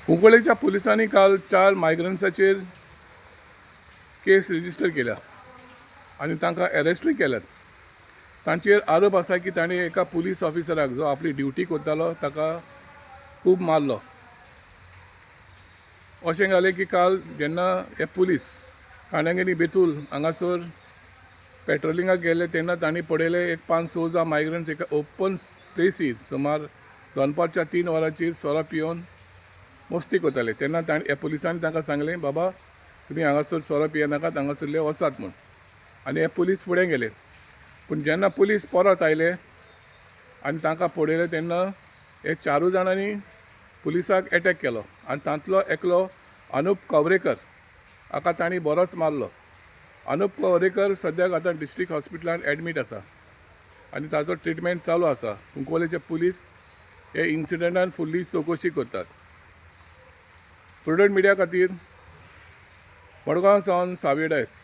कुंकळेच्या पुलिसांनी काल 4 मायग्रंट्साचेर केस रजिस्टर केल्या आणि तांकां अरेस्टूय केल्यात। तांचेर आरोप आसा की ताणें एका पुलीस ऑफिसराक जो आपली ड्युटी करतालो ताका खूब मारलो। अशें जालें की काल जेन्ना हे पुलीस काणगेनी बेतूल हांगासर पेट्रोलिंगाक गेले तेन्ना तांणी पळयलें एक 5-6 जाण मायग्रंट्स एका ओपन प्लेसीर सुमार दनपारच्या 3 वरांचेर सोरो पिवन मस्ती करताले। तेन्ना ह्या पुलिसांनी तांकां सांगलें, बाबा तुमी हांगासर सोरो पियेनाकात, हांगासरले वसात म्हूण। आनी हे पुलीस फुडें गेले। पूण जेन्ना पुलीस परत आयले आनी तांकां पळयलें तेन्ना हे 4 जाणांनी पुलिसाक एटॅक केलो आनी तांतलो एकलो अनुप कवरेकर हाका तांणी बरोच मारलो। अनुप कवरेकर सद्याक आतां डिस्ट्रिक्ट हॉस्पिटलांत एडमीट आसा आनी ताचो ट्रिटमेंट चालू आसा। कुंकोलेचे पुलीस हे इन्सिडंटान फुल्ली चवकशी करतात। प्रुडंट मिडिया खातीर मडगांव सावन सावयडायस।